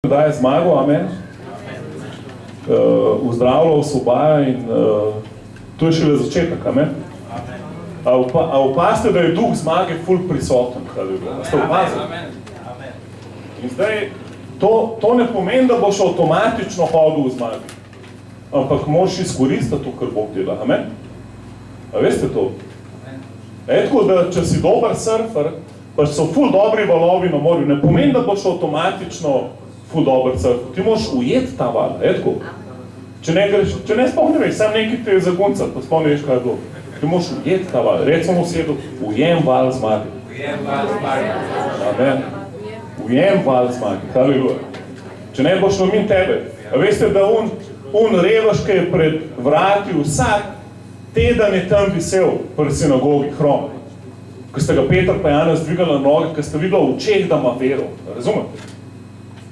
Da je zmagal, amen. Vzdravljal osvobaja in to je šele začetek, amen. A opazite, da je duh zmage ful prisoten, a ste opazili? In zdaj, to ne pomeni, da boš avtomatično hodil v zmagi, ampak moraš izkoristiti to, kar Bog dela, amen. A veste to? Tako, da če si dober surfer, pa so ful dobri valovi na morju, ne pomeni, da boš avtomatično ful dober surfer. Ti moraš ujeti ta val, tako. Če ne sploh ne veš, sam nekaj te je zagunca, pa sploh ne veš, kaj je bilo. Ti moraš ujeti ta val. Recimo v sedu, ujem val zmage. Ujem val zmage. Amen. Ujem val zmage. Haleluja. Če ne boš namin tebe. A veste, da un revaš, ki je pred vrati vsak teden je tam visel pri sinagogi hrom. Ko ste ga Peter pa Janez dvigali na noge, ko ste videla v očeh, da ima vero. Razumete?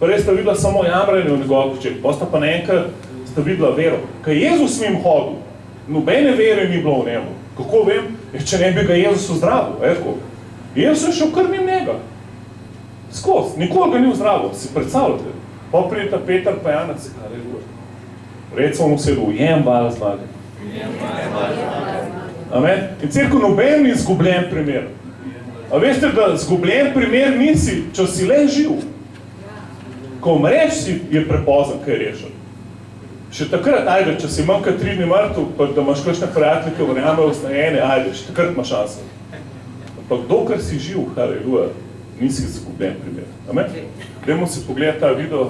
Prej ste videla samo jamranje v njegovih očeh, posta pa naenkrat ste videla vero. Ko je Jezus s njim hodil, nobene vere ni bilo v njemu. Kako vem? Če ne bi ga Jezus ozdravil. Jezus je šel kar mimo njega. Skozi. Nikoli ga ni ozdravil. Si predstavljate? Pa prideta Peter pa Janez, recimo mu sedu, ujem val zmage. Amen. In cerkev noben ni izgubljen primer. A veste, da izgubljen primer nisi, če si le živ. Ko umreš, je prepozen, kaj je rešen. Še takrat, ajde, če si manj kot 3 dni mrtev, pa da imaš kakšne prijateljke, verjamejo usnajene, ajde, še takrat imaš šanse. Ampak dokler si živ, haleluja, nisi izgubljen primer. Amen. Dajmo si pogledati ta video.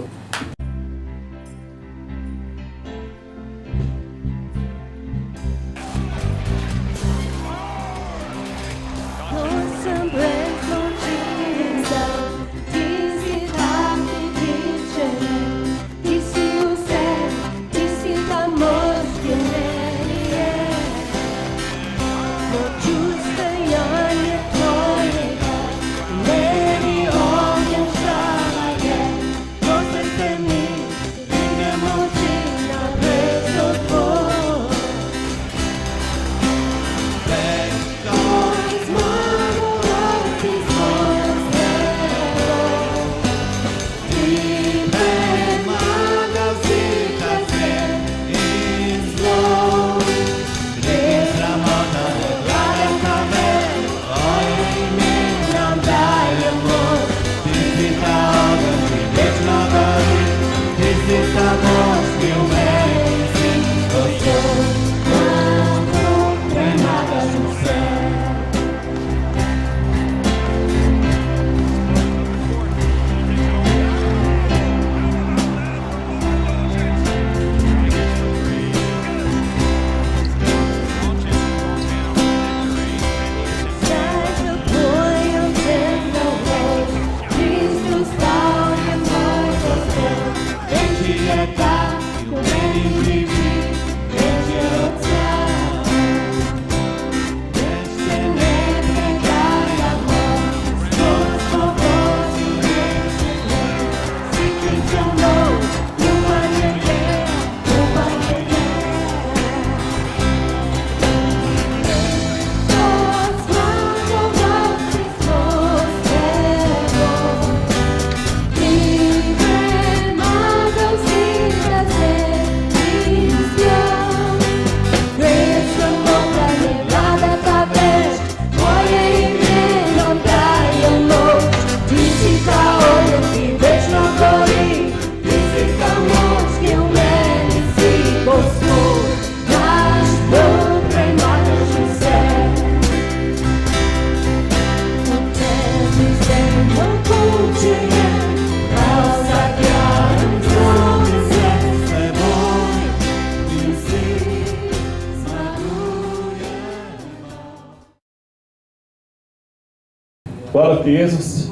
Hvala ti, Jezus.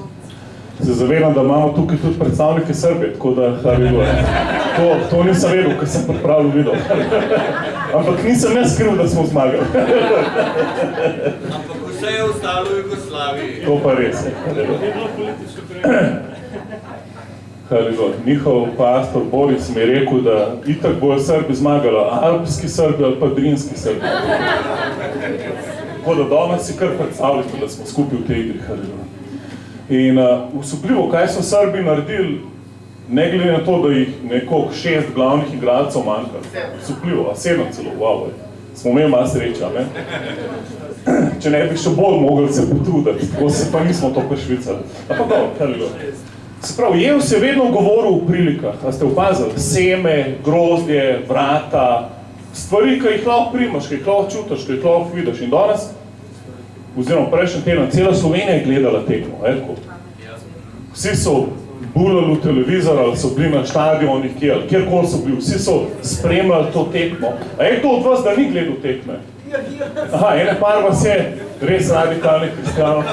Se zavedam, da imamo tukaj tudi predstavnike Srbije, tako da, haleluja. To nisem vedel, ker sem pripravil video. Ampak nisem jaz skriv, da smo zmagali. Ampak vse je ostalo v Jugoslaviji. To pa res. Haleluja. Njihov pastor Boris mi je rekel, da itak bojo Srbi zmagali, alpski Srbi ali pa drinski Srbi. Tako da danes si kar predstavljate, da smo skupaj v tej igri. In usupljivo, kaj so Srbi naredili ne glede na to, da jih nekako 6 glavnih igralcev manjka, so vplivo, 7 celo, wow, smo imeli malo sreča, ne? Če ne bi še bolj mogli se potruditi, tako se pa nismo to prišvicali. Ampak dobro, kaj je bilo? Se pravi, Jezus je vedno govoril v prilikah, a ste opazili? Seme, grozdje, vrata, stvari, ki jih lahko primaš, ki jih lahko čutiš, ki jih lahko vidiš. In danes, oziroma prejšnji teden, cela Slovenija je gledala tekmo, Vsi so bulali v televizor, ali so bili na štadionih, kjerkoli so bili, vsi so spremljali to tekmo. A je to od vas, da ni gledal tekme? Aha, ene par vas je res radikalnih kristijanov,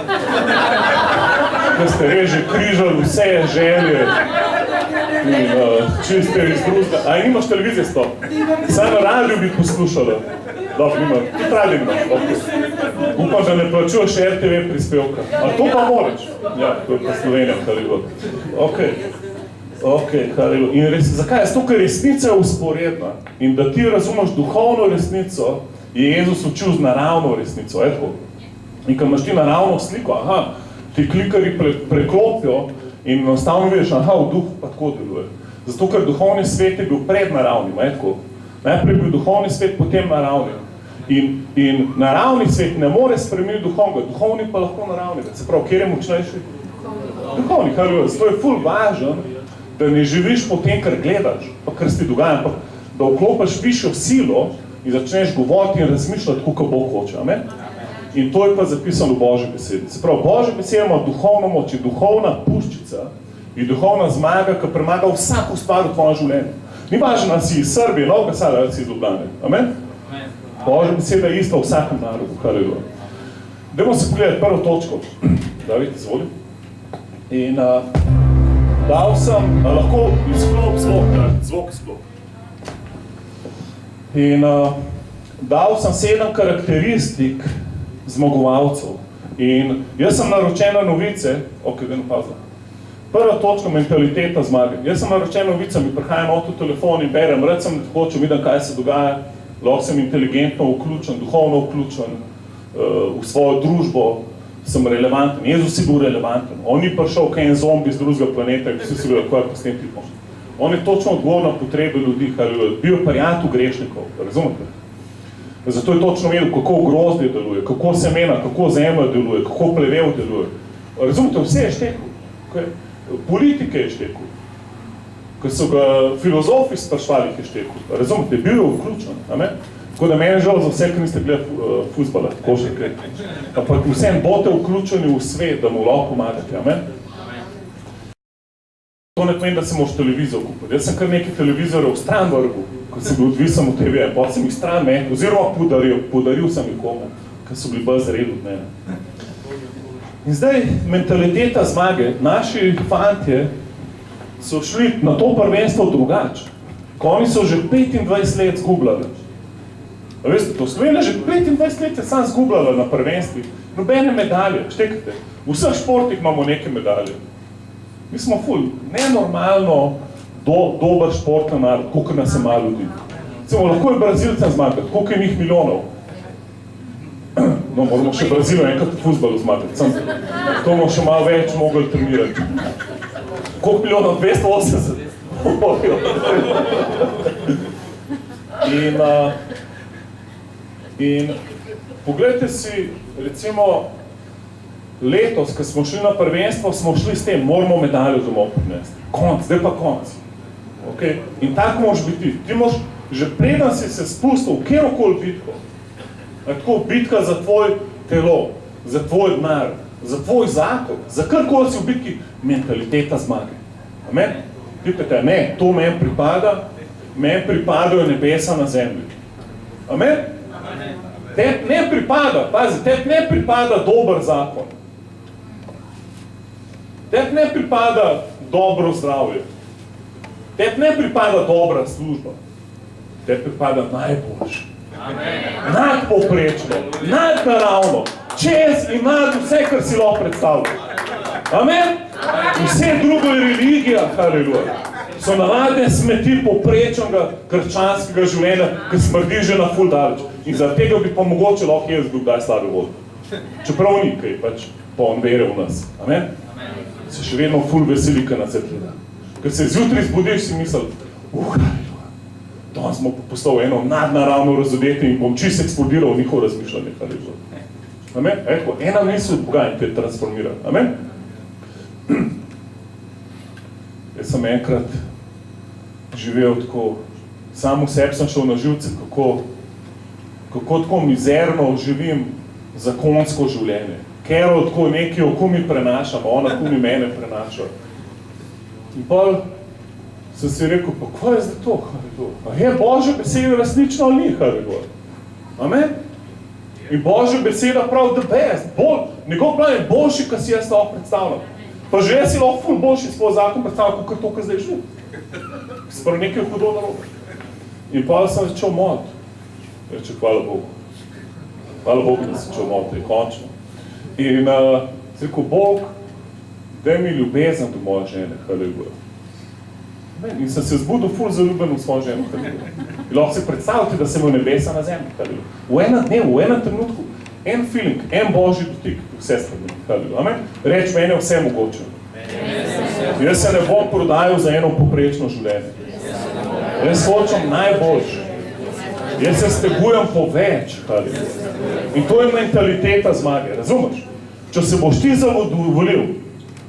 ki ste res že križali vse želje in čiste iz drugega. A nimaš televizije s to? Saj na radiju bi poslušala. Dobro, nima, tudi radio nimaš. Okay. Upam, da ne plačuješ RTV prispevka. A to pa moraš. Ja, to je pa Slovenija, Hollywood. Ok, Hollywood. In zakaj? Zato, ker resnica je usporedna. In da ti razumeš duhovno resnico, je Jezus učil z naravno resnico, In ko imaš ti naravno sliko, ti klikari preklopijo in enostavno vidiš, v duhu pa tako deluje. Zato, ker duhovni svet je bil pred naravnim, Najprej je bil duhovni svet, potem naravni. In naravni svet ne more spremeniti duhovnega, duhovni pa lahko naravnega. Se pravi, kjer je močnejši? Duhovni, zato je ful važen, da ne živiš po tem, kar gledaš, pa kar se ti dogaja, ampak da vklopiš višjo silo in začneš govoriti in razmišljati, kako Bog hoče. Amen? In to je pa zapisano v Božji besedi. Se pravi, Božja beseda ima duhovno moč, je duhovna puščica in duhovna zmaga, ki premaga vsako stvar v tvojem življenju. Ni važno, da si iz Srbije, Novega Sada, ali si iz Ljubljane. Amen? Božja beseda je ista v vsakem narodu, kar je bilo. Dajmo se pogledati prvo točko. David, izvoli. In dal sem, lahko zvok izklop. In dal sem 7 karakteristik zmagovalcev. In jaz sem naročen na novice, prva točka, mentaliteta zmage. Jaz sem naročen na novice, mi prihajam avtotelefon in berem, rad sem hočem vidim, kaj se dogaja, lahko sem inteligentno vključen, duhovno vključen v svojo družbo, sem relevanten. Jezus si bil relevanten. On ni prišel kaj en zombi z drugega planeta, in vsi si bili, kaj pa s tem tipom. On je točno odgovoril na potrebe ljudi, bil prijatelj grešnikov, razumete? Zato je točno vedel, kako grozdje deluje, kako semena, kako zemlja deluje, kako plevel deluje. Razumete, vse je štekel. Politike je štekel. Ko so ga filozofi sprašvali, je štekel. Razumete, bil je vključen. Amen? Tako da meni žal za vse, ki niste gledali fuzbala, košarke. Ampak vsem bote vključeni v svet, da mu lahko pomagate. Amen? To ne pomeni, da se moraš televizijo kupiti. Jaz sem kar nekaj televizorjev v stran vrgu, ko sem bil odvisen od TV-ja, pa sem jih stran mehnil, oziroma podaril sem jih komu, ker so bili bolj zreli od mene. In zdaj, mentaliteta zmage. Naši fantje so šli na to prvenstvo drugače. Ko oni so že 25 let zgubljali. A veste, to Slovenija že 25 let je sam zgubljala na prvenstvih. Nobene medalje, štekajte. V vseh športih imamo neke medalje. Mi smo nenormalno dober športni narod, koliko nas je malo ljudi. Lahko je Brazilcem zmagati, koliko je njih milijonov. No, moramo še Brazilijo enkrat v fuzbalu zmagati. To bomo še malo več mogli trenirati. Koliko milijonov? 280? In pogledajte si, recimo, letos, ko smo šli na prvenstvo, smo šli s tem, moramo medaljo domov prinesti. Konc, zdaj pa konc. Okay? In tako moraš biti. Ti moraš, že preden si se spustil v kjerokoli bitko, tako bitka za tvoj telo, za tvoj denar, za tvoj zakon, za karkoli si v bitki, mentaliteta zmage. Amen? Tipete, ne, to meni pripadajo nebesa na zemlji. Amen? Tebi ne pripada, pazi, tebi ne pripada dober zakon. Tebi ne pripada dobro zdravje. Tebi ne pripada dobra služba. Tebi pripada najboljše. Nadpovprečno, nadnaravno, čez in nad vse, kar si lahko predstavljaš. Amen? Vse drugo je religija, haleluja. So navadne smeti povprečnega krščanskega življenja, ki smrdi že na ful daleč. In zaradi tega bi pa mogoče lahko jaz bil kdaj slabe vode. Čeprav ni, kaj pač pa on vere v nas. Amen? Se še vedno ful veseli, kaj nas je gleda. Ko se zjutraj zbudiš, si misel, danes smo postali eno nadnaravno razodetje in bom čisto eksplodiral v njihovo razmišljanje. Amen? Ena misel od Boga in te transformira. Amen? Jaz sem enkrat živel tako, sam v sebi sem šel na živce, kako tako mizerno živim zakonsko življenje. Kero tako nekaj, ko mi prenašamo, ona ko mi mene prenaša. In pol sem si rekel, pa kaj je zdaj to? A je Božja beseda resnično ali ni? Amen? In Božja beseda prav the best. Njegov plan je boljši, kot si jaz to predstavljam. Pa že jaz si lahko ful boljši svoj zakon predstavljam, kot to, kar zdaj živ. Se pravi nekaj hudo narobe. In pa sem začel moliti. Reče, hvala Bogu. Hvala Bogu, da sem začel moliti, končno. In sem rekel, Bog, daj mi ljubezen do moje žene, haleluja. In sem se zbudil ful zaljubljen v svojo ženo, haleluja. In lahko si predstavljate, da sem v nebesa na zemlji, haleluja. V enem dnevu, v enem trenutku, en feeling, en Božji dotik, vse strani, haleluja. Amen? Reč, meni je vse mogoče. Jaz se ne bom prodajal za eno poprečno življenje. Jaz hočem najboljše. Jaz se stegujem po več, haleluja. In to je mentaliteta zmage, razumeš? Če se boš ti zadovoljil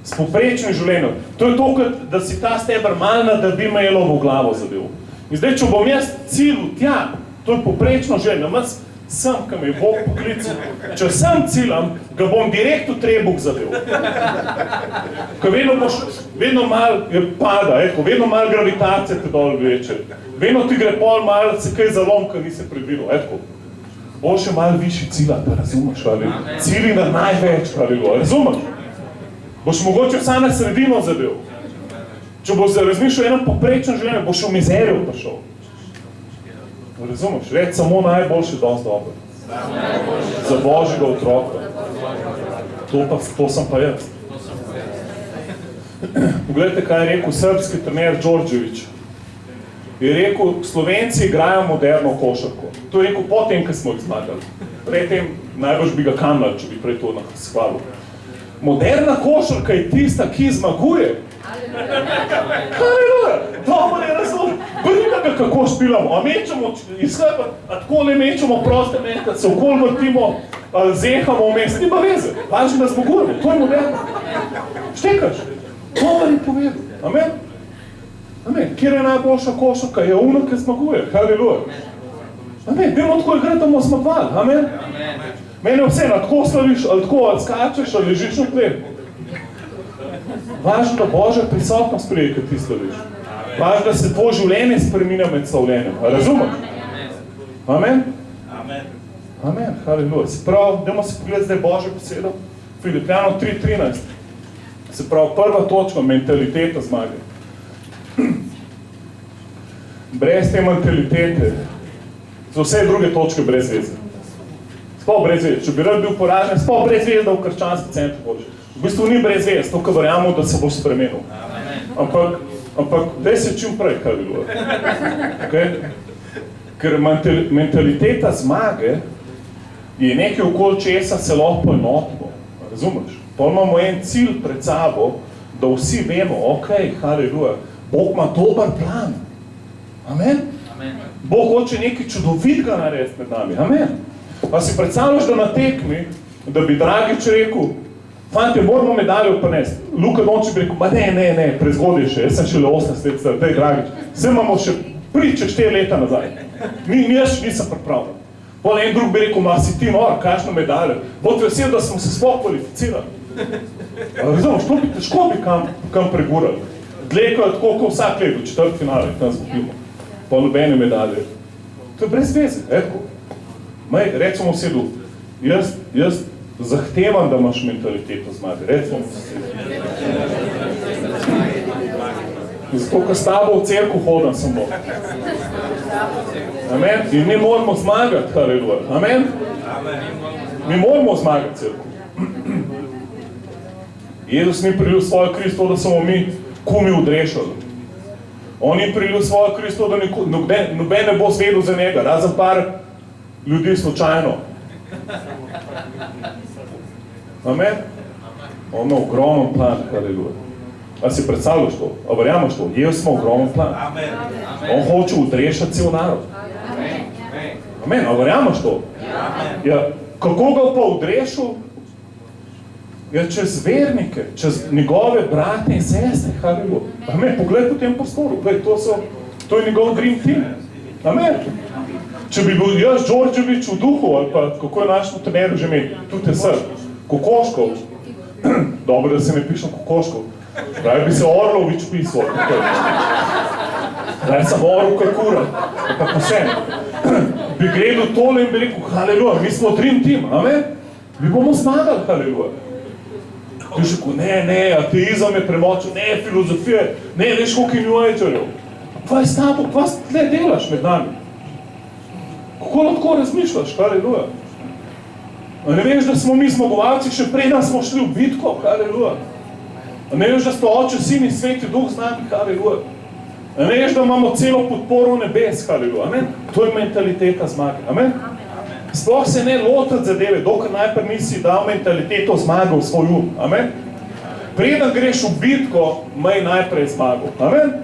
s poprečnim življenjem, to je to, da si ta steber malna, da bi me jelo v glavo zadev. In zdaj, če bom jaz cilj tja, to je poprečno življenje, jaz sem, ki me je Bog poklical, če sem ciljam, ga bom direkt v trebuh zadev. Ko vedno malo pada, vedno malo gravitacije te dol vleče, vedno ti gre pol malo, se kaj zalom, ki nisi predvidel, boš še malo višji cilja, da razumeš, ali cilji na največ, razumeš? Boš mogoče vsa na sredino zadev. Če boš razmišljal enem poprečnem življenju, boš v mizerijo prišel. Razumeš? Reč samo najboljše dosti dobro. Za Božjega otroka. To sem pa jaz. Poglejte, kaj je rekel srbski trener Đorđević. Je rekel, Slovenci igrajo moderno košarko. To je rekel potem, ko smo jih zmagali. Prej tem najbolj bi ga kamnal, če bi prej to shvalil. Moderna košarka je tista, ki zmaguje. Haleluja! Dobro je razumel. Briga ga, kako špilamo. A mečemo izhlepa, a tako ne mečemo proste metkati, se okoli vrtimo, zehamo vmes. Nima veze. Važno, da zmagujemo. To je moderno. Štekaš? Dobro je povedal. Amen? Amen. Kjer je najboljša košarka? Je ona, ki zmaguje. Haleluja. Amen. Dajmo tako igrati, da bomo zmagovali. Amen? Mene vse, tako slaviš, ali tako odskačeš, ali ležiš na tleh. Važno, da Božja prisotnost prije, kad ti slaviš. Važno, da se tvoj življenje spreminja med slavljenjem. Razumeš? Amen? Amen. Haleluja. Se pravi, dajmo si pogledati zdaj Božjo besedo. Filipljanov 3:13. Se pravi, prva točka, mentaliteta zmage. Brez te mentalitete so vse druge točke brez veze. Sploh brez veze. Če bi rad bil poražen, sploh brez veze, da v krščanski center hočeš. V bistvu ni brez veze, to, ko verjamemo, da se boš spremenil. Ampak daj se čim prej, kaj bilo. Okay? Ker mentaliteta zmage je nekaj okoli česa se lahko poenotimo. Razumeš? Pa imamo en cilj pred sabo, da vsi vemo, ok, haleluja, Bog ima dober plan. Amen? Bog hoče nekaj čudovitega narediti med nami. Amen? Pa si predstavljaš, da na tekmi, da bi Dragič rekel, fante, moramo medaljo prinesti. Luka Dončić bi rekel, ma ne, prezgodaj še, jaz sem šele 18 let star, daj Dragič. Vse imamo še priče 4 leta nazaj. Jaz nisem pripravljen. Pol en drug bi rekel, ma si ti nor, kakšno medaljo. Bog vesel, da smo se sploh kvalificirali. Razumeš, to bi težko bi kam pregurali. Dleko je tako, kot vsak let, v četrtfinale, tam zgubimo. Pa nobene medalje. To je brez veze, recimo vsedu, jaz zahtevam, da imaš mentaliteto zmage. Recimo zato, ko s tabo v cerku hodim samo. Amen? In mi moramo zmagati, haleluja. Amen? Mi moramo zmagati cerku. Jezus ni prilil svojo krist to, da smo mi kumi odrešali. On ni prilil svojo krist to, da noben ne bo zvedel za njega, razen par ljudi slučajno. Amen? On ima ogromen plan, haleluja. A si predstavljaš to? A verjameš to? Jev smo ogromen plan. On hoče odrešati cel narod. Amen. A verjameš to? Ja, kako ga pa odrešil? Ja, čez vernike, čez njegove brate in sestre. Amen. Poglej po tem prostoru. To je njegov dream team. Amen. Če bi bil jaz Đorđević v duhu, ali pa kako je našemu trenerju že imel, tudi sr, Kokoškov. Dobro, da se ne pišem Kokoškov. Pravi bi se Orlović pisal. Pravi sem Orlu Kakura. Pa posem. Bi gledal tole in bi rekel, haleluja, mi smo dream team, amen? Mi bomo zmagali, haleluja. Ti še rekel, ne, ateizem je premočen, ne, filozofije, ne, veš koliko New Agerjev. Kaj s tabo, kaj tle delaš med nami? Kako lahko razmišljaš, haleluja? A ne veš, da smo mi zmagovalci, še prej nas smo šli v bitko, haleluja? A ne veš, da sto Oče, Sin in Sveti Duh z nami, haleluja? A ne veš, da imamo celo podporo nebes, haleluja, amen? To je mentaliteta zmage, amen? Sploh se ne lotati zadeve, dokaj najprej nisi dal mentaliteto zmage v svoj um, amen? Preden greš v bitko, maj najprej zmago, amen?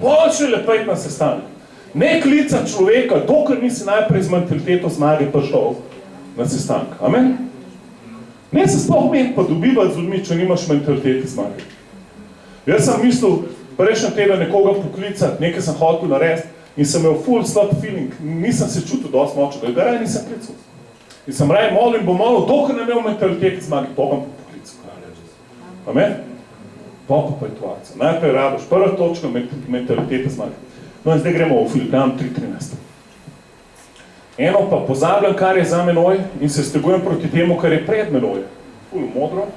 Boljše lepejt na sestanek. Ne klica človeka, dokaj nisi najprej z mentaliteto zmage prišel na sestanek, amen? Ne se sploh imeti pa dobivati z ljudmi, če nimaš mentalitete zmage. Jaz sem mislil, prejšnji teden nekoga poklicati, nekaj sem hotel narediti in sem imel full slab feeling, nisem se čutil dosti močno, da raje nisem klical. In sem raje molil in bom molil, dokaj ne imel mentalitete zmage, to bom poklical. Amen? Pa je to akcija. Najprej rabiš, prva točka mentalitete zmage. No in zdaj gremo v Filipijanom 3:13. Eno pa pozabljam, kar je za menoj in se stegujem proti temu, kar je pred menoj. Ful modro.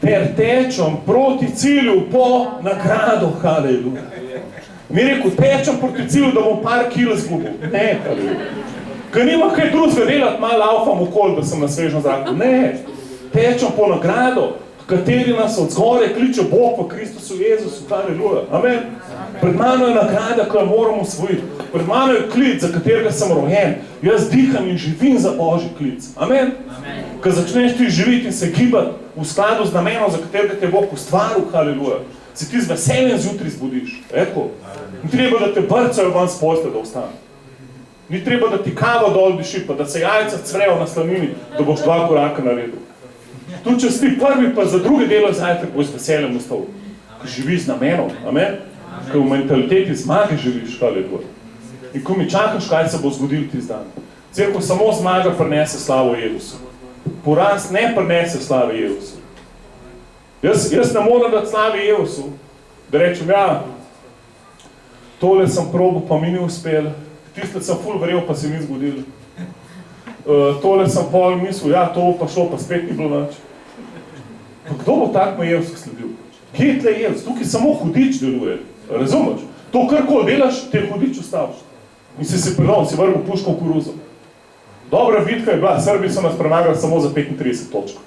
Ter tečem proti cilju po nagrado, haleluja. Mi rekel, tečem proti cilju, da bom par kil zgubil. Ne, haleluja. Ker nima kaj drugega delati, malo laufam okoli, da sem na svežem zraku. Ne, tečem po nagrado, kateri nas od zgore kliče Bog v Kristusu Jezusu, haleluja. Amen. Pred mano je nagrada, ki jo moram osvojiti. Pred mano je klic, za katerega sem rojen. Jaz diham in živim za Božji klic. Amen. Ko začneš ti živiti in se gibati v skladu z namenom, za katerega te Bog ustvaril, haleluja, se ti z veseljem zjutraj zbudiš. Eko. Ni treba, da te brcajo ven s postelje, da ostane. Ni treba, da ti kava dol diši, pa da se jajca cvrejo na slanini, da boš 2 koraka naredil. Tu, če si prvi, pa za druge delo zajtrk, boš z veseljem ostal. Ko živiš z namenom, amen? Ko v mentaliteti zmage živiš, haleluja. In ko mi čakaš, kaj se bo zgodil ti zdan. Cerkev samo zmaga prinese slavo Jezusu. Poraz ne prinese slave Jezusu. Jaz ne moram dati slave Jezusu, da rečem, ja, tole sem probal, pa mi ni uspel, tiste sem ful verjel, pa se ni zgodil. Tole sem pol mislil, ja, to pa šlo, pa spet ni bilo nič. Pa kdo bo tak me Jezus sledil? Kje je tle Jezus? Tukaj samo hudič deluje. Razumeš? To, karkoli delaš, te hudič ustaviš. In si predal, si vrgal puško v koruzo. Dobra bitka je bila, Srbi so nas premagali samo za 35 točk.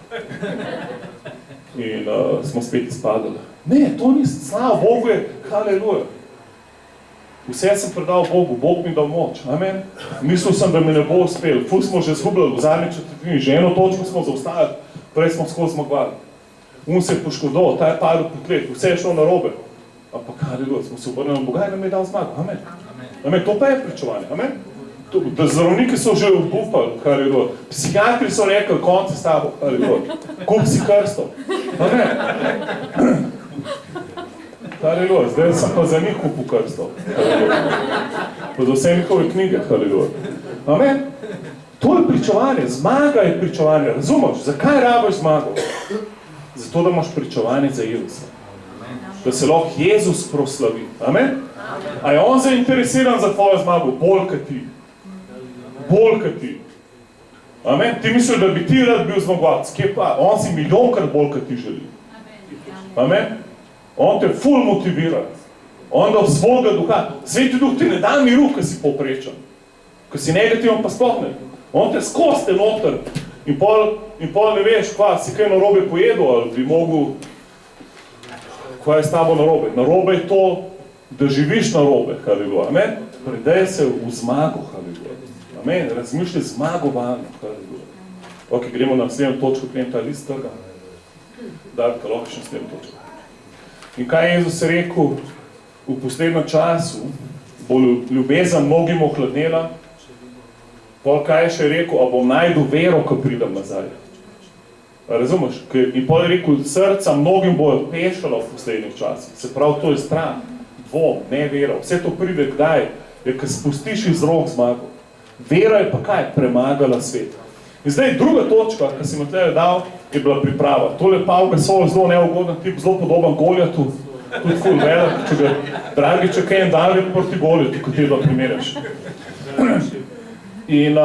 In smo spet izpadali. Ne, to ni slava, Bogu je, haleluja. Vse sem predal Bogu, Bog mi dal moč, amen. Mislil sem, da mi ne bo uspel. Ful smo že zgubljali v zadnji četrtini, že eno točko smo zaustavili, prej smo skozi zmagovali. Se je poškodoval, ta je padel po tleh, vse je šlo narobe. Ampak haleluja, smo se obrnili na Boga in nam je dal zmago, amen. Amen, to pa je pričevanje, amen. Da zdravniki so že obupali, haleluja. Psihiatri so rekli, konce s tabo, haleluja. Kup si krstov, amen. Haleluja, zdaj sem pa za njih kupil krstov, haleluja. Pa za vse njihove knjige, haleluja. Amen. To je pričevanje, zmaga je pričevanje, razumeš? Zakaj rabiš zmago? Zato, da imaš pričevanje za Jezusa. Da se lahko Jezus proslavi. Amen? A je on zainteresiran za tvojo zmago? Bolj kot ti. Bolj kot ti. Amen? Ti misliš, da bi ti rad bil zmagovalec? Kje pa? On si milijonkrat bolj kot ti želi. Amen? On te ful motivira. On da v svojega duha. Sveti duh ti ne da miru, ko si povprečen. Ko si negativen, pa sploh ne. On te skozi te noter. In pol ne veš, kva, si kaj narobe pojedel, ali bi mogel, kva je s tabo narobe. Narobe je to, da živiš narobe, haleluja, amen. Predaj se v zmago, haleluja, amen. Razmišljaj zmagovalno, haleluja. Ok, gremo na naslednjo točko, klenem ta list trga. Darka, lahko še naslednjo točko. In kaj je Jezus rekel? V poslednjem času bo ljubezen mnogim ohladnela, pol kaj je še rekel, a bom najdu vero, ko pridem nazaj. Razumeš? In pol je rekel, srca mnogim bo pešalo v poslednjih časih. Se pravi, to je strah, dvom, nevera. Vse to pride kdaj? Je, ko spustiš iz rok zmago. Vera je pa kaj? Premagala svet. In zdaj druga točka, ki si me tle dal, je bila priprava. Tole Pau Gasol, zelo neugoden tip, zelo podoben Goljatu, tudi ful velik, če ga, dragi, če kaj en dan je proti Goljatu, ko te dva primerjaš. In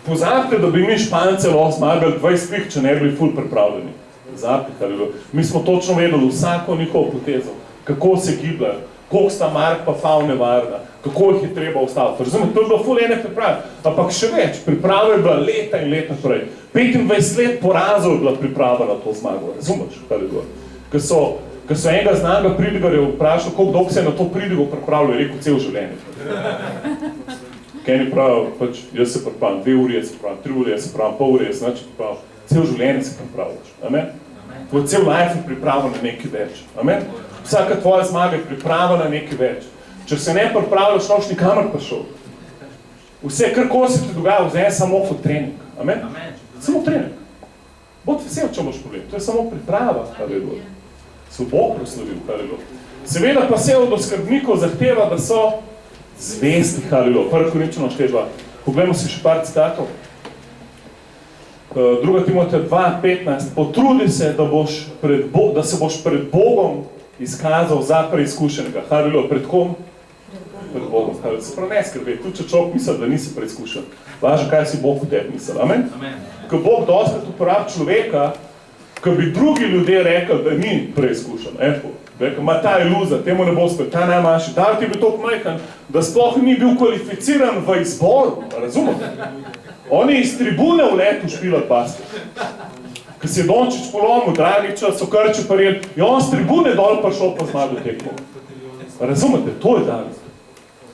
pozabite, da bi mi Špance lahko zmagali 20 pik, če ne bi bili ful pripravljeni. Zapihali. Mi smo točno vedeli vsako njihovo potezo, kako se gibljajo, koliko sta Mark pa Fav nevarna, kako jih je treba ustaviti. Razumete, to je bilo ful ene priprave, ampak še več, priprava je bila leta in leta prej. 25 let porazov je bila priprava na to zmago, razumeš, kaj je bilo? Ko so enega znanga pridigarja vprašal, koliko dolgo se je na to pridigo pripravljal, je rekel cel življenje. Kaj ni prav, pač jaz se pripravljam, 2 uri jaz se pripravljam, 3 uri jaz se pripravljam, pol uri jaz se pripravljam, cel življenje se pripravljaš, amen? Tvoj cel life je priprava na nekaj več, amen? Vsaka tvoja zmaga je priprava na nekaj več. Če se ne pripravljaš, noš nikamor prišel. Vse, kar se ti dogaja, vzaj samo trening, amen? Samo trening. Bodi vesel, če imaš problem, to je samo priprava, halleluja. So Bog proslavil, halleluja. Seveda pa se od oskrbnikov zahteva, da so zvesti, halleluja. Prvi Korinčanov 4:2. Poglejmo si še par citatov. 2. Timoteja 2:15. Potrudi se, da se boš pred Bogom izkazal za preizkušenega. Halleluja. Pred kom? Pred Bogom. Halleluja. Se pravi, ne skrbi. Tudi če človek misli, da nisi preizkušen. Važno, kaj si Bog v tebi misli. Amen? Ko Bog dostakrat uporabi človeka, ko bi drugi ljudje rekli, da ni preizkušen. Rekel, ma ta je luza, temu ne bo spet, ta najmanjši. Ta ti bi toliko majhen, da sploh ni bil kvalificiran v izboru. Razumete? On je iz tribune v letu špilat basket. Ko si je Dončić polomil, Dragića, so Krči parjeli, je on z tribune dol prišel pa zmagal tekmo. Razumete? To je danes.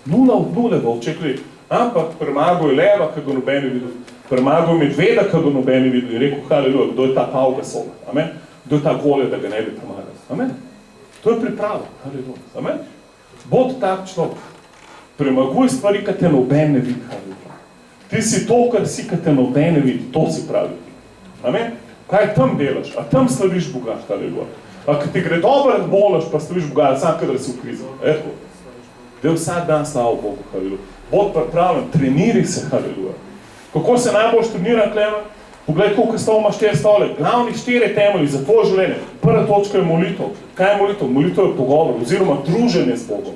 0 od 0 bo očekali. Ampak premagal je leva, ki ga noben je videl. Premagal je medveda, ki ga noben je videl. In rekel, halleluja, kdo je ta Pau Gasol? Amen? Kdo je ta Golje, da ga ne bi premagal? Amen? To je priprava. Halleluja. Amen? Bod tak človek. Premaguj stvari, ki te noben ne vidi. Halleluja. Ti si to, kar si, ki te noben ne vidi. To si pravi. Amen? Kaj tam delaš? A tam slaviš Boga? Halleluja. A ko ti gre dobro, bolaš, pa slaviš Boga, sam kadar si v krizi. Eto. Da je vsak dan slavo Bogu. Halleluja. Bod pripravljen, treniri se. Halleluja. Kako se najbolj trenira, Klemen? Poglej, koliko stol imaš 4 stole. Glavnih 4 temelji za tvoje življenje. Prva točka je molitev. Kaj je molitev? Molitev je pogovor, oziroma druženje z Bogom.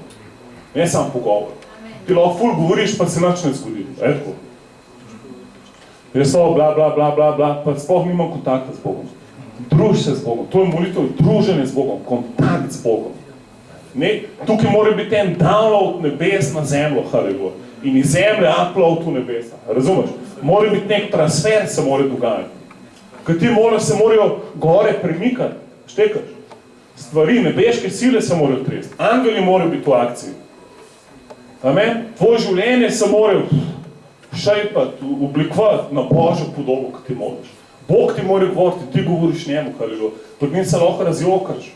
Ne samo pogovor. Ti lahko ful govoriš, pa se nič ne zgodi. Eto. Jaz to bla, bla, bla, bla, bla, pa sploh nimam kontakta z Bogom. Druž se z Bogom. To je molitev, druženje z Bogom, kontakt z Bogom. Ne, tukaj mora biti en download nebes na zemljo, halleluja. In iz zemlje upload v nebesa. Razumeš? Mora biti nek transfer, se mora dogajati. Ko ti se morajo gore premikati, štekaš. Stvari, nebeške sile se morajo tresti. Angeli morajo biti v akciji. Amen? Tvoje življenje se morajo šejpati, oblikovati na Božjo podobo, ko ti moliš. Bog ti mora govoriti, ti govoriš njemu, halleluja. Pred njim se lahko razjokaš,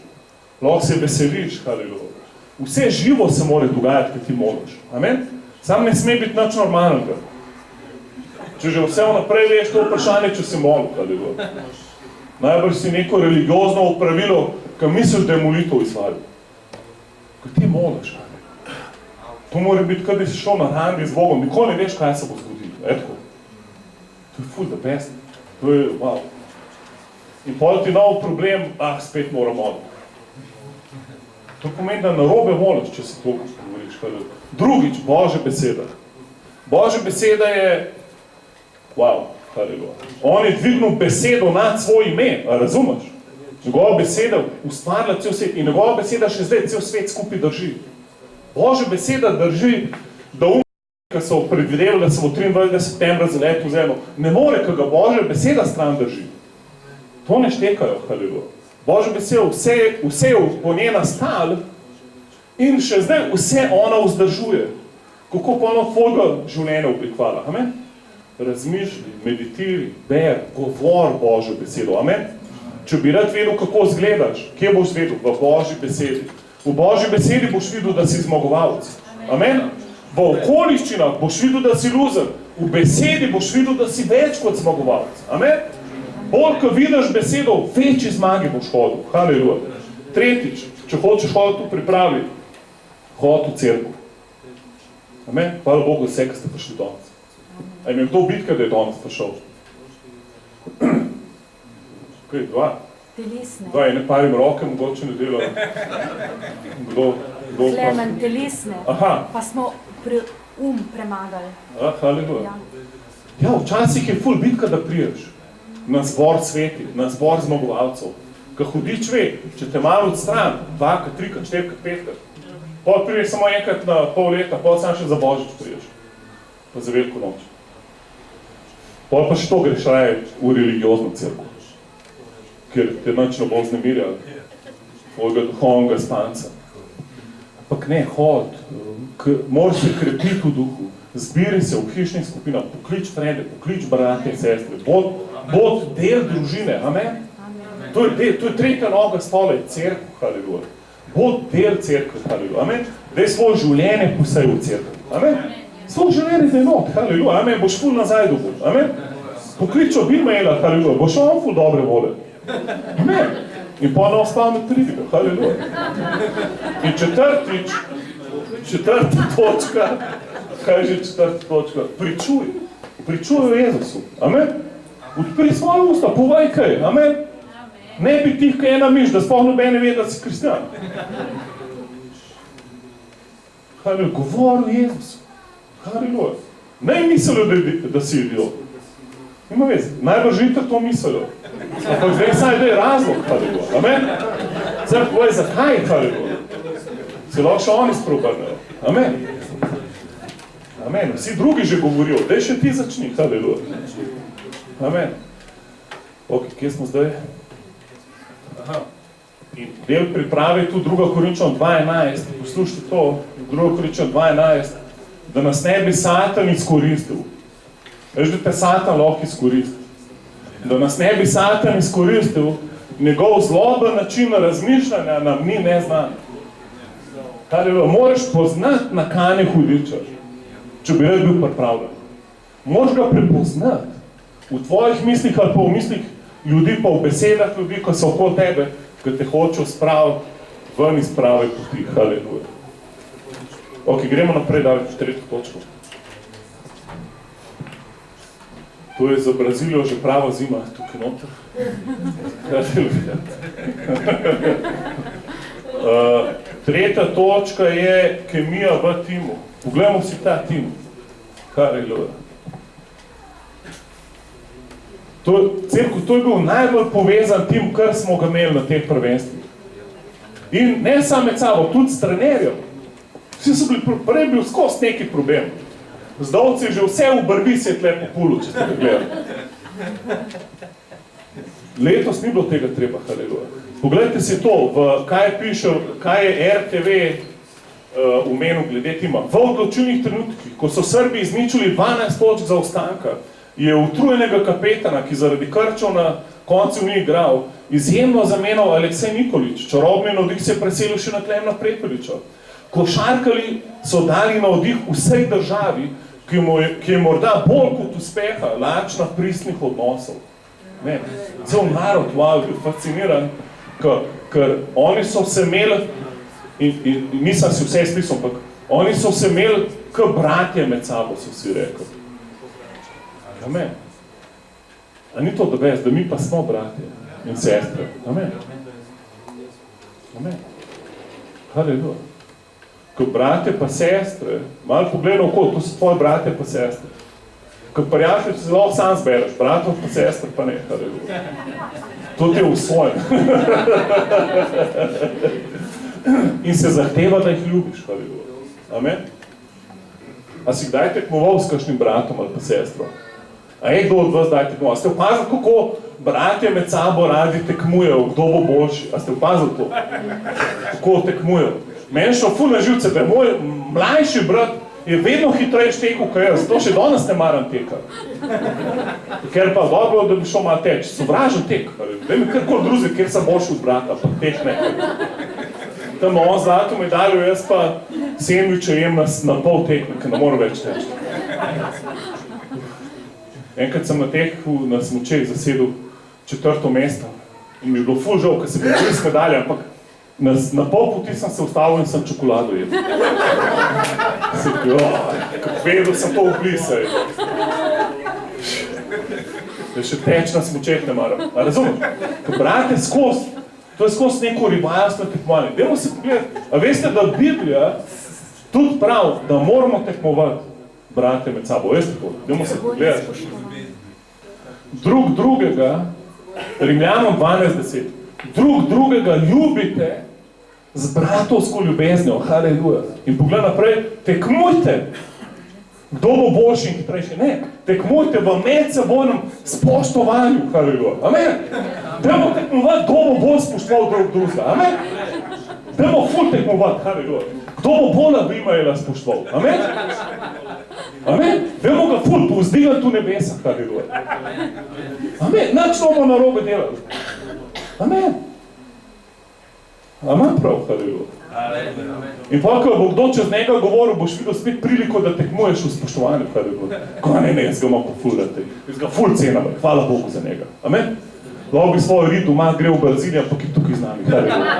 lahko se veseliš, halleluja. Vse živo se mora dogajati, ko ti moliš. Amen? Sam ne sme biti nič normalnega. Če že vse vnaprej veš, to vprašanje, če se molil, halleluja. Najbrž si neko religiozno opravilo, ko misliš, da je molitev izvalil. Ko ti moliš, to mora biti, kad bi si šel na rangi z Bogom, nikoli ne veš, kaj se bo zgodilo. Etko. To je ful the best. To je, wow. In pol ti nov problem, spet mora moliti. To pomeni, da narobe moliš, če si to govoriš. Halleluja. Drugič, Božja beseda. Božja beseda je, wow, halleluja. On je dvignil besedo nad svoje ime, a razumeš? Njegova beseda ustvarila cel svet in njegova beseda še zdaj cel svet skupaj drži. Božja beseda drži, da ki so predvidevali, da se bo 23. septembra zalet v zemljo, ne more, ko ga Božja beseda stran drži. To ne štekajo, halleluja. Božja beseda, vse je po njej nastal in še zdaj vse ona vzdržuje. Kako pa ono tvojega življenja oblikovala, amen? Razmišljaj, meditiraj, ber, govor Božjo besedo, amen? Če bi rad vedel, kako izgledaš, kje boš vedel? V Božji besedi. V Božji besedi boš videl, da si zmagovalec. Amen? V okoliščinah boš videl, da si loser. V besedi boš videl, da si več kot zmagovalec. Amen? Bolj, ko vidiš besedo, večji zmagi boš hodil. Haleluja. Tretjič, če hočeš hoditi v pripraviti, hodi v cerkev. Amen? Hvala Bogu vse, ki ste prišli danes. A imam to bitka, da je danes prišel? Kaj, dva? Telesne. Dva, ene parim roke, mogoče ne delo. Kdo Klemen, telesne. Aha. Pa smo premagali. Haleluja. Ja, včasih je ful bitka, da priješ na zbor sveti, na zbor zmagovalcev. Ko hudič ve, če te malo odstran, 2, 3, 4, 5, pol priješ samo enkrat na pol leta, pol sam še za Božič priješ. Pa za veliko noč. Pol pa še to greš raje v religiozno cerkev, ker te nič ne bo vznemirjal, tvojega duhovnega spanca. Ampak ne, hod, moraš se krepiti v duhu, zbiri se v hišnih skupinah, poklič frende, poklič brate in sestre, bod del družine, amen? To je tretja noga stola, je cerkev, haleluja. Bod del cerkve, haleluja, amen? Daj svoje življenje posej v cerkev, amen? Svoje življenje daj not, haleluja, amen? Boš ful nazaj dobil, amen? Poklič Abimaela, haleluja, boš on ful dobre vole, amen? In pa na ostalne pridiga, haleluja. In četrta točka, kaj je že četrta točka? Pričuj o Jezusu, amen? Odpri svoje usta, povej kaj, amen? Ne bi tih kaj ena miš, da sploh noben ne ve, da si kristjan. Haleluja, govor o Jezusu, haleluja. Ne mislijo, da si idiot. Ima vez, najbrž itak to mislijo. Ampak zdaj saj, da je razlog, haleluja, amen? Zdaj povej, zakaj, haleluja? Se lahko še oni sprobrnejo, amen? Amen, vsi drugi že govorijo, daj še ti začni, haleluja. Amen. Ok, kje smo zdaj? Aha. In del priprave je tu 2. Korinčanom 2.11, poslušajte to, 2. Korinčanom 2.11, da nas ne bi Satan izkoristil. Veš, da te Satan lahko izkoristi. Da nas ne bi Satan izkoristil, njegov zloben način razmišljanja nam ni neznan. Moraš poznati nakane hudiča, če bi rad bil pripravljen. Moraš ga prepoznati v tvojih mislih ali pa v mislih ljudi, pa v besedah ljudi, ko so okoli tebe, ki te hočejo spraviti ven iz prave poti. Haleluja. Ok, gremo naprej, dali tretjo točko. To je za Brazilijo že prava zima, tukaj noter. Haleluja. Tretja točka je kemija v timu. Poglejmo si ta tim. Haleluja. To je bil najbolj povezan tim, kar smo ga imeli na teh prvenstvih. In ne samo med sabo, tudi s trenerjem. Vsi so bili, prej bil skozi neki problem. Zdolci že vse v brvi se je tle populil, če ste ga gledali. Letos ni bilo tega treba, haleluja. Poglejte si to, kaj je RTV omenil glede tima. V odločilnih trenutkih, ko so Srbi izničili 12 točk zaostanka, je utrujenega kapetana, ki zaradi krčev na koncu ni igral, izjemno zamenjal Aleksej Nikolić, čarobni navdih se je preselil še na Klemna Prepeliča. Košarkarji so dali navdih vsej državi, ki je morda bolj kot uspeha lačna pristnih odnosov. Ne, cel narod je bil fasciniran, ker oni so se imeli, in nisem si vse spisal, ampak oni so se imeli k bratje med sabo, so si rekli. Amen. A ni to dobest, da mi pa smo bratje in sestre. Amen. Amen. Haleluja. Ko bratje pa sestre, malo pogledaj okoli, to so tvoji bratje pa sestre. Ko prijatelj se lahko sam zbereš, bratov pa sestre pa ne. Haleluja. To ti je v svojem. In se zahteva, da jih ljubiš. Haleluja. Amen. A si kdaj tekmoval s kakšnim bratom ali pa sestrom? A je kdo od vas daj tekmoval? A ste opazili, kako bratje med sabo radi tekmujejo, kdo bo boljši? A ste opazili to? Kako tekmujejo? Meni šlo ful na živce, da je moj mlajši brat je vedno hitrejši tekel, kot jaz, zato še danes ne maram teka. Ker pa dobro, da bi šel malo teč, sovražen tek. Vem, karkoli druge, kjer sem boljši od brata, pa teh ne. Tam on zlato medaljo, jaz pa sendviče jem na pol tekme, ker ne moram več teči. Enkrat sem na smučeh zasedel 4. mesto in mi je bilo ful žal, ker sem bil blizu medalje, ampak na pol poti sem se ustavil in sem čokolado jedel. Sem bil, vedel sem to vblisal. Še teč na smučeh ne maram. A razumem? Ker brate skozi, to je skozi neko rivalstvo tekmovanje. Dajmo se pogledati. A veste, da Biblija tudi prav, da moramo tekmovati brate med sabo. Veste to? Dajmo se pogledati. Drugega, Rimljanom 12:10, drugega ljubite z bratovsko ljubeznijo, haleluja. In pogled naprej, tekmujte, kdo bo boljši in hitrejši. Ne, tekmujte v medsebojnem spoštovanju, haleluja. Amen. Dajmo tekmovati, kdo bo bolj spoštoval drugega. Amen. Dajmo ful tekmovati, haleluja. Kdo bo bolj Abimaela spoštoval. Amen. Amen. Dajmo ga ful povzdigati v nebesa, haleluja. Amen. Nič bomo narobe delali. Amen. Amen prav, haleluja. In pa, ko bo kdo čez njega govoril, boš videl spet priliko, da tekmuješ v spoštovanju, haleluja. Ko ne, jaz ga imam ful rad, jaz ga ful cenam, hvala Bogu za njega. Amen. Lahko bi svojo rit doma gre v Brazilijo, ampak je tukaj z nami, haleluja.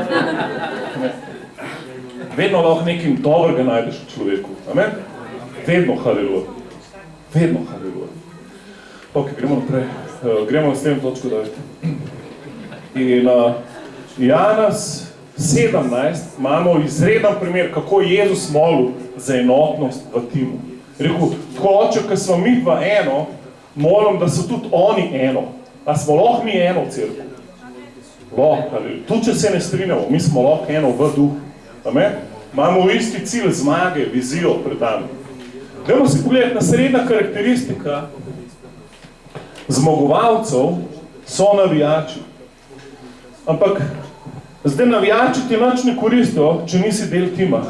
Vedno lahko nekaj dobrega najdeš v človeku. Amen. Vedno, haleluja. Vedno, haleluja. Ok, gremo naprej. Gremo na slednjo točko, David. In Janas 17 imamo izreden primer, kako je Jezus molil za enotnost v timu. Rekel, tako oče, ko smo mi dva eno, molim, da so tudi oni eno. A smo lahko mi eno v cerkvi? Lahko, haleluja. Tudi če se ne strinjamo, mi smo lahko eno v duhu. Amen? Imamo isti cilj zmage, vizijo pred nami. Dajmo si pogledati, naslednja karakteristika zmagovalcev so navijači. Ampak zdaj navijači ti nič ne koristijo, če nisi del tima.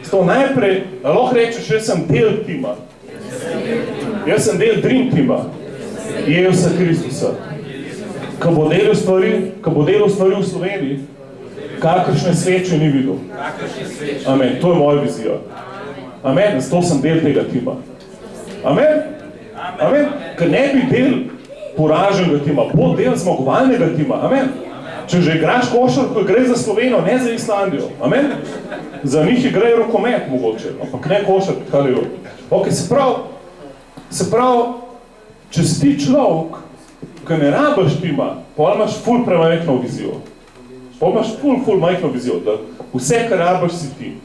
Zato najprej, lahko rečeš, jaz sem del tima. Jaz sem del Dream tima. Jezusa Kristusa. Ko bo delal stvari v Sloveniji, kakršne sveče ni videl. Amen, to je moja vizija. Amen, zato sem del tega tima. Amen? Amen? Ker ne bi del poraženega tima, bo del zmagovalnega tima. Amen? Če že igraš košarko, gre za Slovenijo, ne za Islandijo. Amen? Za njih igrajo rokomet mogoče, ampak ne košarko, haleluja. Ok, se pravi, če si ti človek, ki ne rabiš tima, potem imaš ful premajhno vizijo. Potem imaš ful majhno vizijo, da vse, kar rabiš, si ti.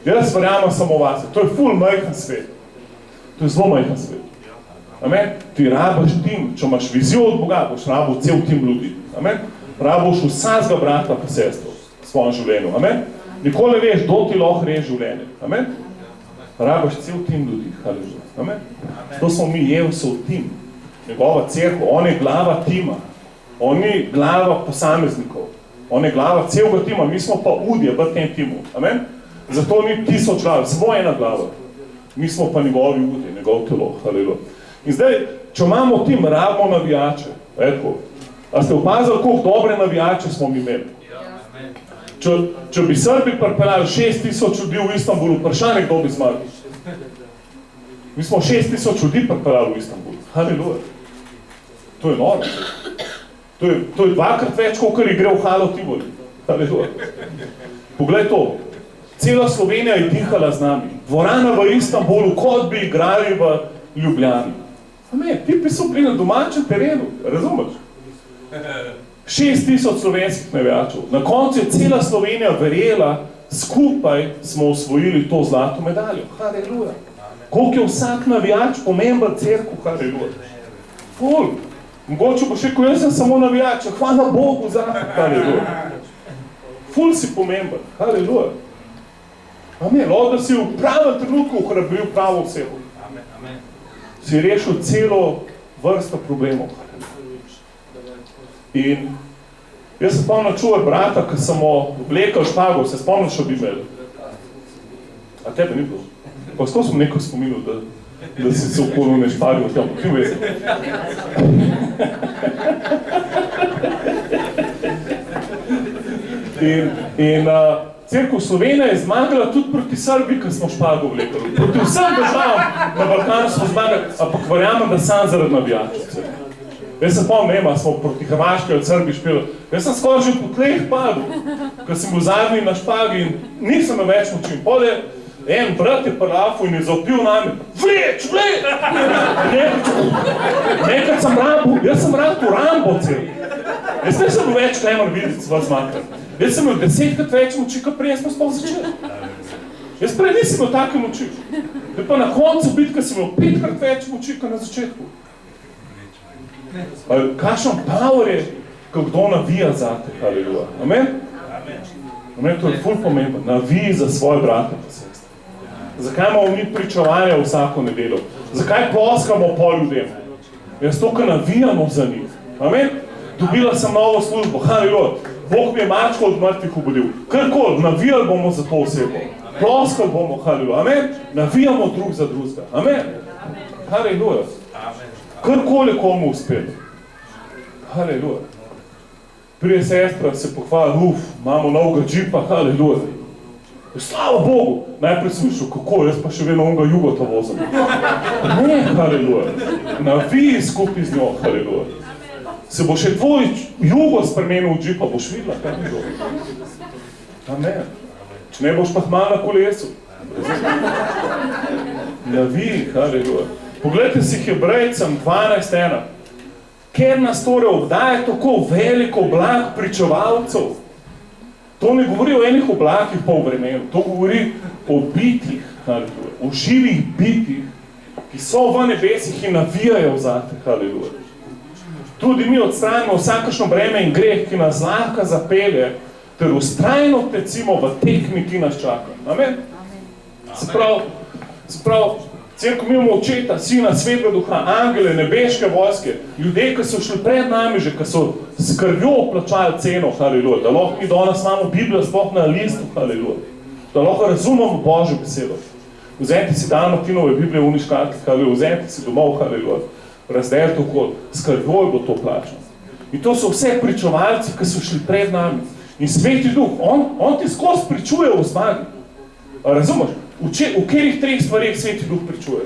Jaz verjamem samo vase. To je ful majhen svet. To je zelo majhen svet. Amen? Ti rabiš tim, če imaš vizijo od Boga, boš rabil cel tim ljudi. Amen? Rabiš vsakega brata pa sestro v svojem življenju. Amen? Nikoli ne veš, kdo ti lahko reže življenje. Amen? Rabiš cel tim ljudi. Haleluja. Amen? To smo mi Jezusov tim. Njegova cerkev, on je glava tima. On je glava posameznikov. On je glava celega tima, mi smo pa udje v tem timu. Amen? Zato ni 1000 glav, samo ena glava. Mi smo pa njegovi udje, njegov telo. Haleluja. In zdaj, če imamo tim, rabimo navijače. A ste opazali, koliko dobre navijače smo mi imeli? Če bi Srbi pripeljali 6000 ljudi v Istanbulu, vprašanje, kdo bi zmagal? Mi smo 6000 ljudi pripeljali v Istanbulu. Haleluja. To je norma. To je dvakrat več, koliko gre v Halo Tivoli. Haleluja. Poglej to. Cela Slovenija je dihala z nami. Dvorana v Istanbulu, kot bi igrali v Ljubljani. Amen, ti bi so bili na domačem terenu, razumeš? 6000 slovenskih navijačev. Na koncu je cela Slovenija verjela, skupaj smo osvojili to zlato medaljo. Haleluja. Koliko je vsak navijač pomemben cerkev, haleluja. Ful. Mogoče bo še, ko jaz sem samo navijač, hvala Bogu za haleluja. Ful si pomemben, haleluja. Amen, da si v pravem trenutku ohrabril pravo osebo. Si rešil celo vrsto problemov. In jaz se spomnim čuvar brata, ko sem mu vlekel špago, se spomniš, bi imel. A tebe ni bilo? Pa skozi sem nekaj spominil, da si se okolo ne šparil tam, ti vezi. In Cerkev Slovenija je zmagala tudi proti Srbiji, ko smo špago vlekali. Proti vsem državam na Balkanu smo zmagali, ampak verjamem, da sam zaradi navijačev. Jaz se pomnim, smo proti Hrvaški od Srbiji špili. Jaz sem skoraj že po tleh padel, ko sem bil zadnji na špagi in nisem me več močil. Pole en brat je prlafil in je zaupil nami, vleč! Nekaj sem Rambo, jaz sem Rambo cel. Jaz ne sem bil več Klemen Vidic vas makar. Jaz sem imel 10krat več moči, kot prej smo sploh začeli. Jaz prej nisem imel take moči. Pa na koncu bitke sem imel 5krat več moči, kot na začetku. Kakšen power je, ko kdo navija zate, haleluja. Amen? Amen, to je ful pomembno. Navij za svoje brate pa sestre. Zakaj imamo mi pričevanja vsako nedeljo? Zakaj ploskamo po ljudem? Jaz to, ko navijamo za njih. Amen? Dobila sem novo službo, haleluja. Bog mi je mačko od mrtvih obudil. Karkoli, navijali bomo za to osebo. Ploskali bomo, haleluja. Amen? Navijamo drug za drugega. Amen? Haleluja. Karkoli komu uspeli. Haleluja. Prije sestra se pohvali, imamo novega džipa, haleluja. Slava Bogu! Najprej sem mišljal, kako, jaz pa še vedno onega Jugota vozim. Ne, haleluja. Navij skupaj z njo, haleluja. Se bo še tvoj Jugo spremenil v džipa, boš videla, kaj ni dobro. Amen. Če ne boš pa hmal na kolesu. Navij, haleluja. Poglejte si Hebrejcem 12:1. Ker nas torej obdaje tako veliko oblah pričevalcev. To ne govori o enih oblakih po vremenu, to govori o bitjih, haleluja. O živih bitjih, ki so v nebesih in navijajo zate, haleluja. Tudi mi odstranimo vsakršno breme in greh, ki nas lahko zapelje, ter vztrajno tecimo v tekmi, ki nas čaka. Amen? Se pravi, Cerkev mi imamo Očeta, Sina, Svetega Duha, angele, nebeške vojske, ljudje, ki so šli pred nami že, ki so s krvjo plačali ceno, haleluja, da lahko mi danes imamo Biblijo sploh na listu, haleluja, da lahko razumemo Božjo besedo. Vzemite si Dalmatinove Biblije v uniškatki, haleluja, vzemite si domov, haleluja, razdelite okoli, s krvjo je bilo to plačano. In to so vse pričevalci, ki so šli pred nami. In Sveti Duh, on ti skozi pričuje v zmagi. Razumeš? V katerih 3 stvarih Sveti Duh pričuje?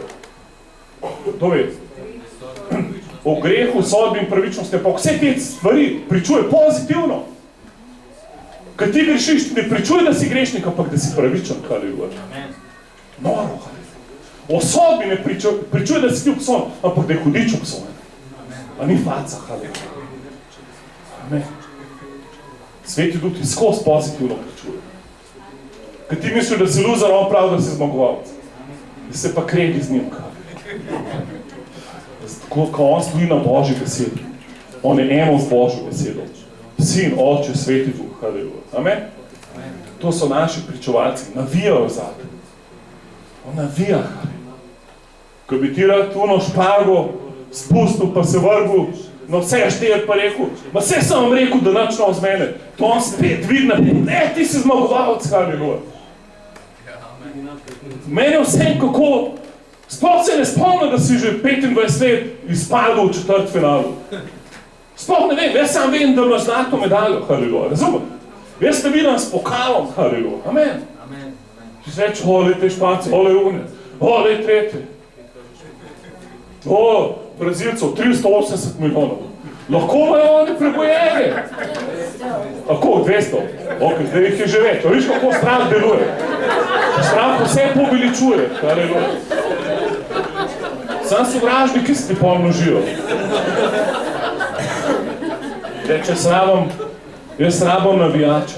To vedi. O grehu, sodbi in pravičnosti, pa vse te stvari pričuje pozitivno. Kad ti grešiš, ne pričuje, da si grešnik, ampak da si pravičen, haleluja. Noro, haleluja. O sodbi ne pričuje, da si ti obsojen, ampak da je hudič obsojen. A ni faca, haleluja. Amen. Sveti Duh ti skozi pozitivno pričuje. Kad ti misliš, da si loser, on pravi, da si zmagovalec. Da se pa kredi z njim. Tako, ko on stoji na Božji besedi. On je eno z Božjo besedo. Sin, Oče, Sveti Duh, haleluja. Amen? To so naši pričevalci. Navijajo zate. On navija, haleluja. Ko bi ti rad tuno špargo spustil, pa se vrgul, no vse štejet pa rekel, ma vse sem vam rekel, da nič z mene. To on spet dvigne, ne, ti si zmagovalec, haleluja. Meni vsem kako, sploh se ne spomnim, da si že 25 let izpadel v četrtfinalu. Sploh ne vem, jaz sam vem, da imaš zlato medaljo, haleluja, razumem? Jaz te vidim s pokalom, haleluja, amen. Ti si reč, ole te Španci, ole une, ole tretje. O, Brazilcev, 380 milijonov. Lahko imajo oni prebojene. Ako, 200? Ok, zdaj jih je že več. Viš, kako strah deluje. Strah vse poveličuje. Sam sovražniki se ti pomnožijo. Jaz rabam navijače.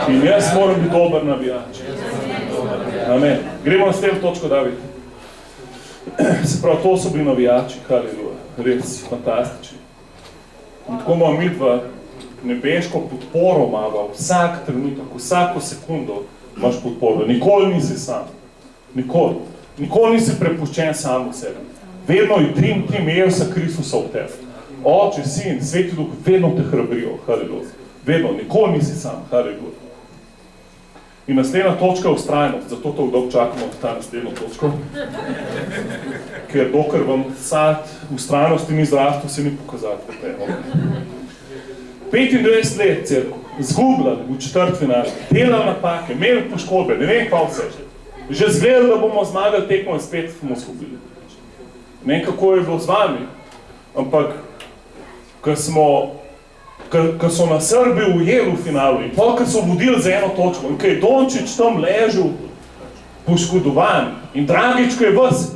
In jaz moram biti dober navijač. Amen. Gremo s tem točko, David. Se pravi, to so bili navijači, haleluja. Res fantastični. In tako imamo mi v nebeško podporo malo, vsak trenutek, vsako sekundo imaš podporo. Nikoli nisi sam. Nikoli. Nikoli nisi prepuščen sam v sebi. Vedno je Dream Jezusa Kristusa v tebi. Oče, Sin, Sveti Duh, vedno te hrabrijo, haleluja. Vedno, nikoli nisi sam, haleluja. In naslednja točka je vztrajnost, zato to dolgo čakamo ta naslednjo točko. Ker dokler vam sad vztrajnosti ni zrastel, se ni pokazati. 25 let se zgubljali v četrtfinale, delali napake, imeli poškodbe, ne vem pa vse. Že zgledali, da bomo zmagali tekmo in spet bomo zgubili. Ne vem, kako je bilo z vami, ampak ko so na Srbi ujeli v finalu in ko so vodili za eno točko in ko je Dončić tam ležal poškodovan in Dragič, ko je vas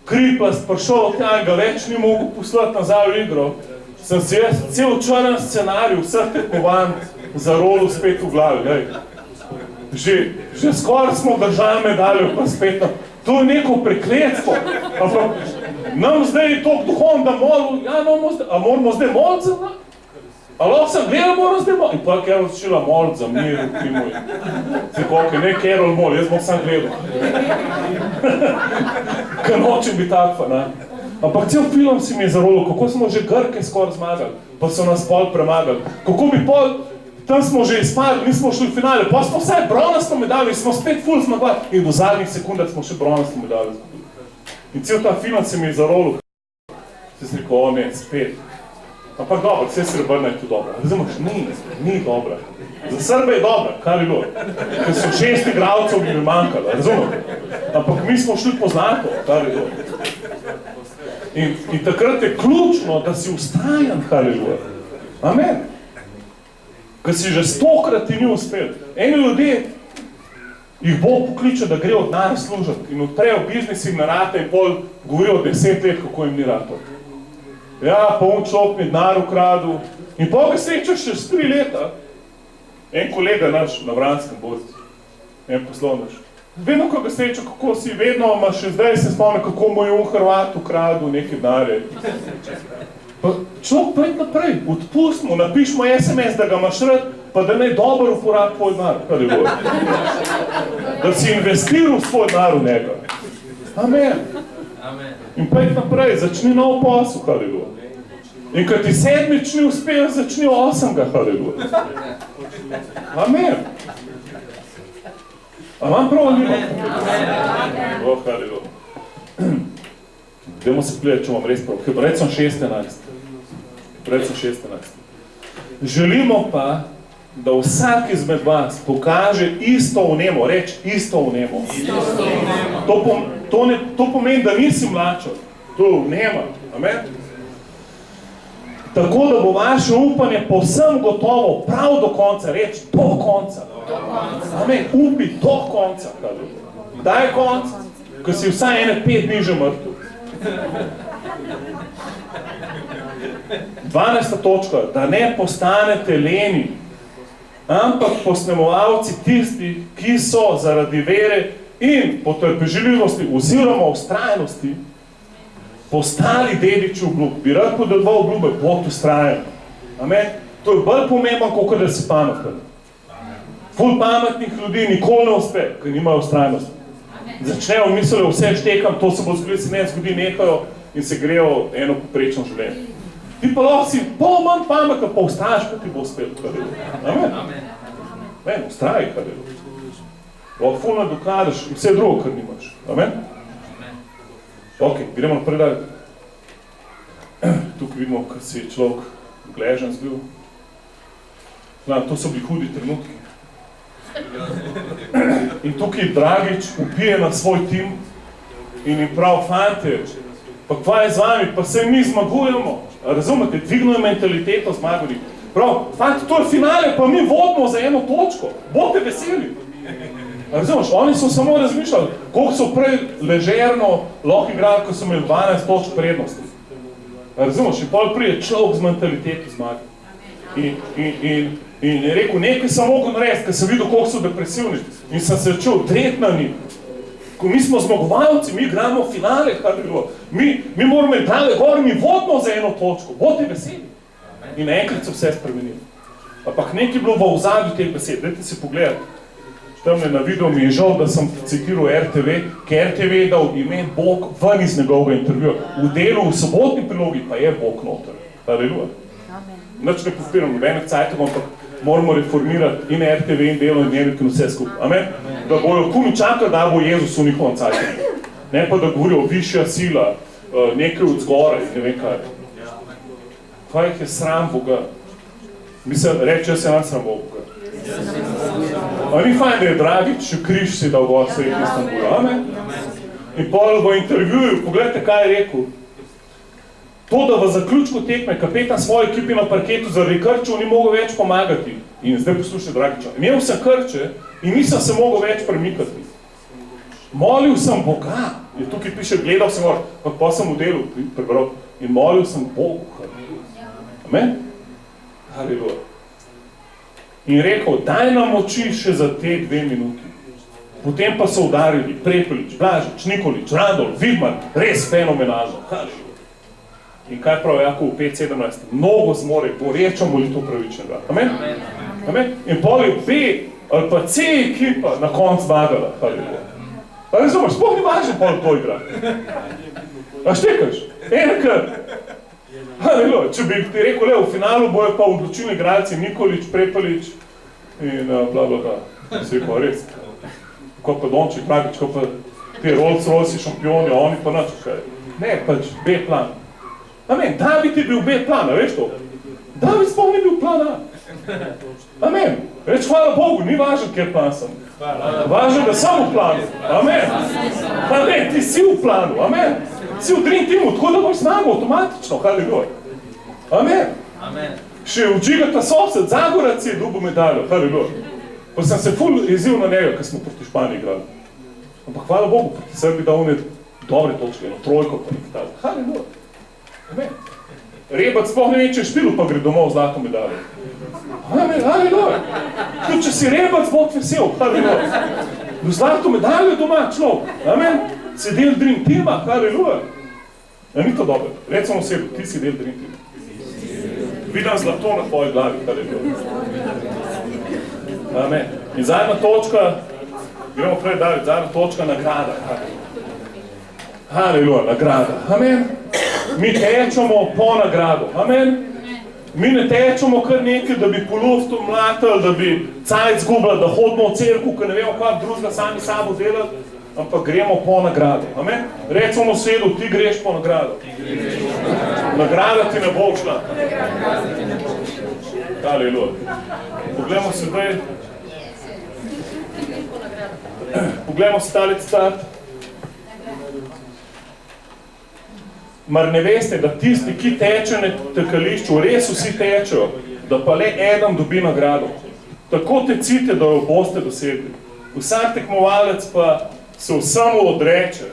kriplast prišel tja in ga več ni mogel poslati nazaj v igro, sem si jaz cel črn scenarij vseh tekmovanj zarolil spet v glavi. Že skoraj smo držali medaljo, pa spet to je neko prekletstvo. Ampak nam zdaj je toliko duhovno, da moramo zdaj moliti za nas? A lahko sem gledal, moram zdaj moliti? In pa je Carol začela moliti za mir, ti moj. Zdaj koliko, ne Carol moli, jaz bom sam gledal. Ker nočem biti takva, ne? Ampak cel film si mi je zarolil, kako smo že Grke skoraj zmagali, pa so nas pol premagali. Kako bi pol, tam smo že izpadli, nismo šli v finale, pa smo vsaj bronasto medaljo, smo spet ful zmagali in do zadnjih sekundah smo še bronasto medaljo zgubili. In cel ta film se mi je zarolil. Se si rekel, o ne, spet. Ampak dobro, vse srebrna je tu dobra. Razumeš, ni dobra. Za Srbe je dobra, kar je bilo. Ker so 6 igralcev bi mi manjkalo, razumete? Ampak mi smo šli po zlato, kar je bilo. In takrat je ključno, da si vztrajan, haleluja. Amen. Ker si že 100krat ti ni uspel. Eni ljudje jih Bog pokliče, da grejo denar služiti in odprejo biznis in narate in pol govorijo 10 let, kako jim ni rato. Ja, pa on človek mi denar ukradil. In pol ga srečaš še 3 leta. En kolega naš na Vranskem borzi, en poslovnež. Vedno, ko ga sreča, kako si, vedno ima še zdaj se spomne, kako mu je on Hrvat ukradil neke denarje. Pa človek pa id naprej, odpustimo, napišmo SMS, da ga imaš rad, pa da naj dobro uporabi tvoj denar, kar je bilo. Da si investiral svoj denar v njega. Amen. In pa id naprej, začni nov posel, kar je bilo. In ko ti 7. ni uspel, začni 8. kar je bilo. Amen. A vam prav ali ne? Oh, kar je bilo. Dajmo se pogledati, če vam res prav. Recimo 16. Želimo pa, da vsak izmed vas pokaže isto vnemo, reč isto vnemo. To pomeni, da nisi mlačen, to je vnema. Amen? Tako da bo vaše upanje povsem gotovo, prav do konca, reč do konca. Amen, upi do konca. Kdaj je konc? Ko si vsaj 5 dni že mrtev. 12. točka, da ne postanete leni, ampak posnemovalci tisti, ki so zaradi vere in potrpežljivosti oziroma vztrajnosti postali dediči obljub. Bi rad podedoval obljube, Bog vztrajen. Amen. To je bolj pomembno, kot da si pameten. Ful pametnih ljudi nikoli ne uspe, ker nimajo vztrajnosti. Začnejo mislijo, vse štekam, to se bo zgodilo, se ne zgodi, nehajo in se grejo eno poprečno življenje. Ti pa lahko si pol manj pameten, pa vztrajaš, pa ti bo uspel. Amen. Amen, vztraj, kar je. Lahko ful nadoknadiš vse drugo, kar nimaš. Amen. Ok, gremo naprej dalje. Tukaj vidimo, kad si človek gležen zbil. To so bili hudi trenutki. In tukaj Dragič upije na svoj tim in jim prav, fante, pa kva je z vami, pa se mi zmagujemo. Razumete, dvignujo mentaliteto zmagali. Prav, fante, to je finale, pa mi vodimo za 1 točko. Bote veseli. Razumeš, oni so samo razmišljali, koliko so prej ležerno lahko igrali, ko so imeli 12 točk prednosti. Razumeš, in pol prije človek z mentaliteto zmaga. In je rekel, nekaj sem mogel narediti, ker sem videl, koliko so depresivni. In sem se začel dreti na njih. Ko mi smo zmagovalci, mi igramo finale, kar bi bilo. Mi moramo medalje gor, mi vodimo za 1 točko. Bote veseli. In naenkrat so vse spremenili. Ampak nekaj je bilo v ozadju teh besed. Dajte si pogledati. Tamne na videu mi je žal, da sem citiral RTV, ker RTV je dal ime Bog ven iz njegovega intervjuja. V delu, v sobotni prilogi pa je Bog noter. Aleluja. Nič ne podpiram nobenih cajtov, ampak moramo reformirati in RTV in Delo in Dnevnik in vse skupaj. Amen? Da bojo kumi čakali, da bo Jezus v njihovem cajtu. Ne pa da govorijo višja sila, nekaj od zgoraj, ne vem kaj. Kaj jih je sram Boga? Mislim, reče, jaz se nam sram Boga. A ni fajn, da je Dragič, še križ si dal gor sredi Istanbula, amen? In pol v intervjuju, pogledajte, kaj je rekel. To, da v zaključku tekme kapetan svoji ekipi na parketu zaradi krčev ni mogel več pomagati. In zdaj poslušaj, Dragiča, imel sem krče in nisem se mogel več premikati. Molil sem Boga, je tukaj piše, gledal sem gor, pa sem v delu prebral, in molil sem Bogu. Amen? Haleluja. In rekel, daj nam moči še za te 2 minuti. Potem pa so udarili Prepelič, Blažič, Nikolič, Radol, Vidmar, res fenomenalno. Haleluja. In kaj pravi Jakov v 5.17? Mnogo zmore, boreča molitev pravičnega. Amen? Amen? In pol je B ali pa C ekipa na konc zmagala. Haleluja. Pa razumeš, sploh ni važno pol to igra. A štekaš? Enkrat. Haleluja. Če bi ti rekel, v finalu bojo pa odločilni igralci Nikolič, Prepelič in bla bla bla. Si rekel, res. Ko pa Donček, Dragič, ko pa ti Rolls-Royce šampioni, oni pa nič kaj. Ne, pač B plan. Amen. David je bil B plana, veš to? David sploh ni bil plan A. Amen. Reč, hvala Bogu, ni važno, kjer plan sem. Važno, da sem v planu. Amen. Amen, ti si v planu. Amen. Si v Dream Teamu, tako da boš snago avtomatično. Haleluja. Amen. Amen. Še v Džigata sosed, Zagorac je dobil medaljo. Haleluja. Pa sem se ful jezil na njega, ko smo proti Španiji igrali. Ampak hvala Bogu, proti Srbi da one dobre točke, trojko pa nekaj tako. Haleluja. Amen. Rebac sploh ne ve, če je špil, pa gre domov zlato medaljo. Amen, haleluja. Tudi če si Rebac, Bog vesel, haleluja. Do zlato medaljo doma človek. Amen. Si del Dream Teama, haleluja. Ja, ni to dobro. Recimo sebi, ti si del Dream Teama. Vidim zlato na tvoji glavi, haleluja. Amen. In zadnja točka, gremo prej David, zadnja točka, nagrada. Haleluja, nagrada. Amen. Mi tečemo po nagrado. Amen. Mi ne tečemo kar nekaj, da bi po luftu mlatili, da bi cajt zgubljali, da hodimo v cerku, ker ne vemo kaj drugega sami sabo delati, ampak gremo po nagrado. Amen. Recimo sedu, ti greš po nagrado. Nagrada ti ne bo šla. Haleluja. Poglejmo se zdaj. Poglejmo se tale citat. Mar ne veste, da tisti, ki teče na tekališču, res vsi tečejo, da pa le eden dobi nagrado. Tako tecite, da jo boste dosegli. Vsak tekmovalec pa se vsemu odreče.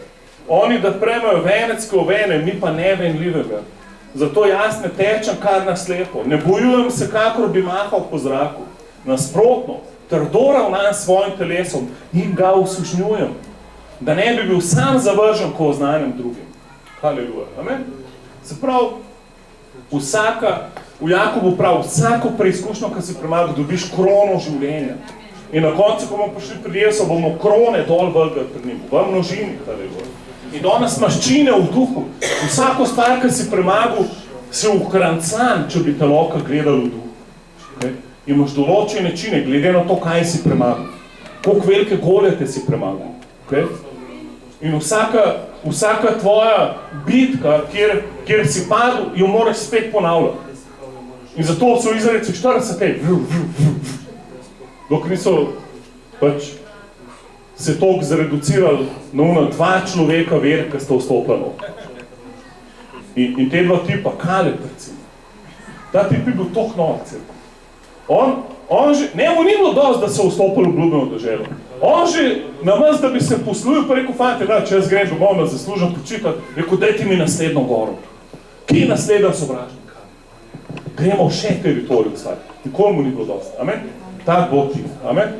Oni, da prejmejo venecke ovene, mi pa nevenljivega. Zato jaz ne tečem kar naslepo. Ne bojujem se, kakor bi mahal po zraku. Nasprotno, trdo ravnam s svojim telesom in ga usušnjujem, da ne bi bil sam zavržen, ko oznanjem drugim. Haleluja. Amen. Se pravi, v Jakobu pravi, vsako preizkušnjo, ki si premagal, dobiš krono življenja. In na koncu, ko bomo prišli pred Jezusom, bomo krone dol vrgli pred njim, v množini. Haleluja. In danes maščine v duhu. Vsako stvar, ki si premagal, se ukrancan, če bi te lahko gledal v duhu. Okay? Imaš določene čine, glede na to, kaj si premagal. Koliko velike goljete si premagal. Okay? In vsaka tvoja bitka, kjer si padel, jo moraš spet ponavljati. In zato so Izraelci 40 let, dok niso pač se toliko zreducirali na ona 2 človeka vere, ki sta vstopila. In te 2 tipa, Kaleb recimo. Ta tip je bil toliko novak crkva. On že, ne, mu ni bilo dosti, da so vstopili v obljubljeno deželo. On že namest, da bi se poslujil, pa rekel, fante, da, če jaz grem domov na zaslužen počitati, rekel, dajte mi naslednjo goro. Kje je naslednja sovražnik? Gremo še teritorij vsaj. Nikoli mu ni bilo dosti. Amen? Tak Bog ti. Amen?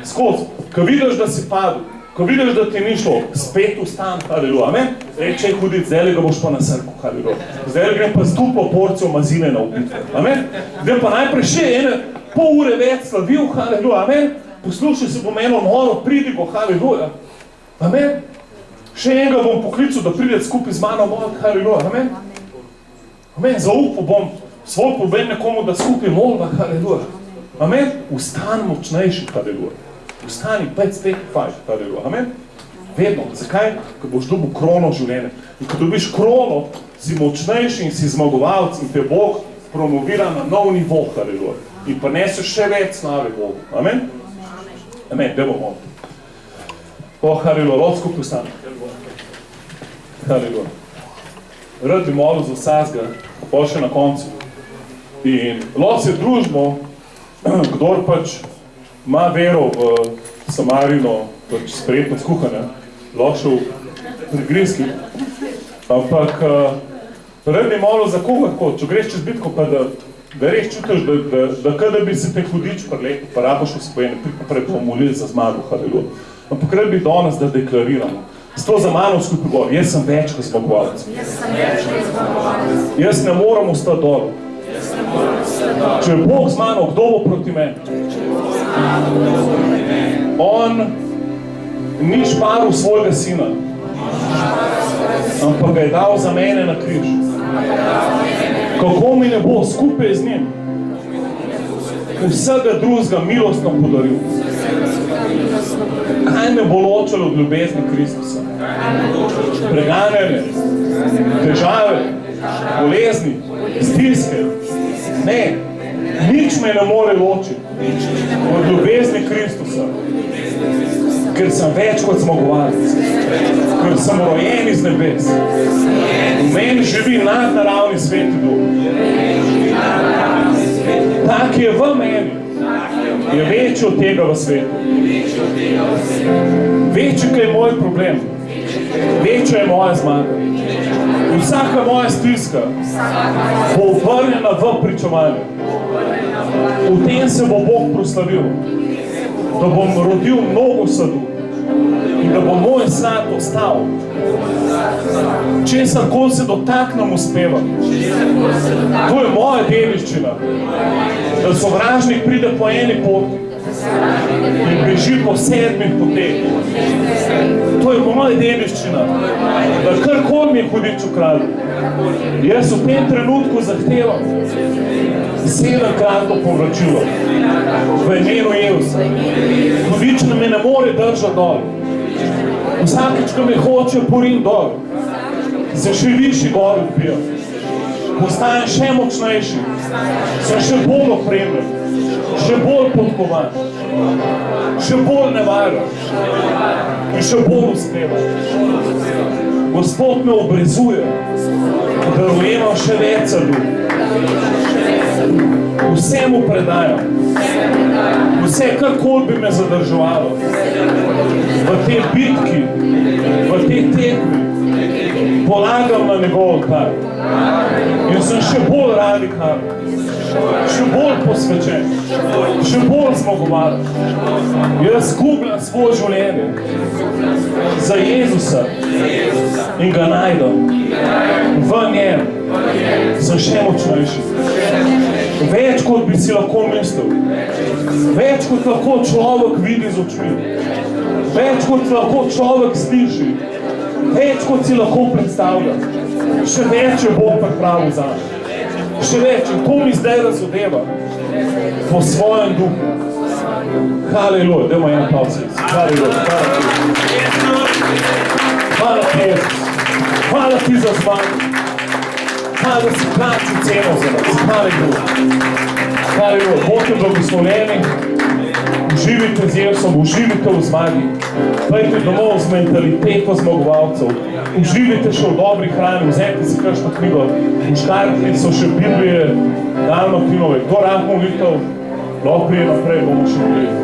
Skozi. Ko vidiš, da si padel, ko vidiš, da ti ni šlo, spet vstan, haleluja. Amen? Reče, hudit, zdaj ga boš pa na srku, haleluja. Zdaj grem pa z duplo porcijo mazine na upitve. Amen? Zdaj pa najprej še ene pol ure več slavil, haleluja. Amen? Poslušaj se bom eno noro pridigo, haleluja. Amen? Še enega bom poklical, da pride skupaj z mano molk, haleluja. Amen? Amen? Zaupal bom svoj problem nekomu, da skupaj molva, haleluja. Amen? Vstani močnejši, haleluja. Vstani, spet fight, haleluja. Amen? Vedno. Zakaj? Ko boš dobil krono življenja. In ko dobiš krono, si močnejši in si zmagovalc in te Bog promovira na nov nivo, haleluja. In prineseš še več slave Bogu. Amen? Amen, dajmo moliti. Haleluja, lahko skupaj vstane. Haleluja. Rad bi molil za vsakega, pa še na koncu. In lahko se družimo, kdor pač ima vero v Samarino, pač sprejetnost kuhanja, lahko šel pri Grinski. Ampak rad bi molil za kogarkoli, če greš čez bitko, pa da res čutiš, da kada bi se te hudič prelepo, pa raboš v spojene, pred molili za zmago, haleluja. Ampak rad bi danes, da deklariramo. Sto za mano skupaj govor, jaz sem več kot zmagovalec. Jaz ne moram ostati dol. Če je Bog z mano, kdo bo proti meni? On ni šparil svojega sina, ampak ga je dal za mene na križ. Kako mi ne bo skupaj z njim vsega drugega milostno podaril? Kaj me bo ločilo od ljubezni Kristusa? Preganjanje, težave, bolezni, stiske. Ne, nič me ne more ločiti od ljubezni Kristusa. Ker sem več kot zmagovalec. Ker sem rojen iz nebes. V meni živi nadnaravni sveti duh. Tak je v meni. Je večji od tega v svetu. Večji, kaj je moj problem. Večja je moja zmaga. Vsaka moja stiska bo obrnjena v pričevanje. V tem se bo Bog proslavil. Da bom rodil mnogo sadu in da bo moj sad ostal. Česar kol se dotaknem uspeva. To je moja dediščina. Da sovražnik pride po eni poti in beži po 7 poteh. To je moja dediščina. Da karkoli mi je hudič ukradel. Jaz v tem trenutku zahtevam 7-kratno povračilo. V imenu Jezusa. Hudič me ne more držati dol. Vsakič, ko me hoče, porim dol. Se še višji gor odbija. Postajem še močnejši. Sem še bolj opremljen. Še bolj podkovan. Še bolj nevaren. In še bolj uspevan. Gospod me obrezuje, da rojemam še več sadu. Vse mu predajam. Vse, karkoli bi me zadrževalo. V tej bitki, v tej tekmi, polagam na njegov oltar. In sem še bolj radikalen, še bolj posvečen, še bolj zmagovalen. Jaz gubljam svoje življenje za Jezusa in ga najdem. V njem sem še močnejši. Več kot bi si lahko mislil. Več kot lahko človek vidi z očmi. Več kot lahko človek sliši. Več kot si lahko predstavlja. Še več je Bog pripravil za me. Še več. In to mi zdaj razodeva po svojem duhu. Haleluja. Dajmo en pavci. Haleluja. Hvala ti, Jezus. Hvala ti za zmago. Hvala, da si plačil ceno za nas. Haleluja. Haleluja. Bog je blagoslovljeni. Uživite z Jezusom, uživite v zmagi. Pojďte domov z mentaliteto zmagovalcev. Uživite še v dobri hrani, vzemite si kakšno knjigo. V škartki so še Biblije, Dalmatinove. Kdo rad molitev, lahko prije naprej, bomo še molili.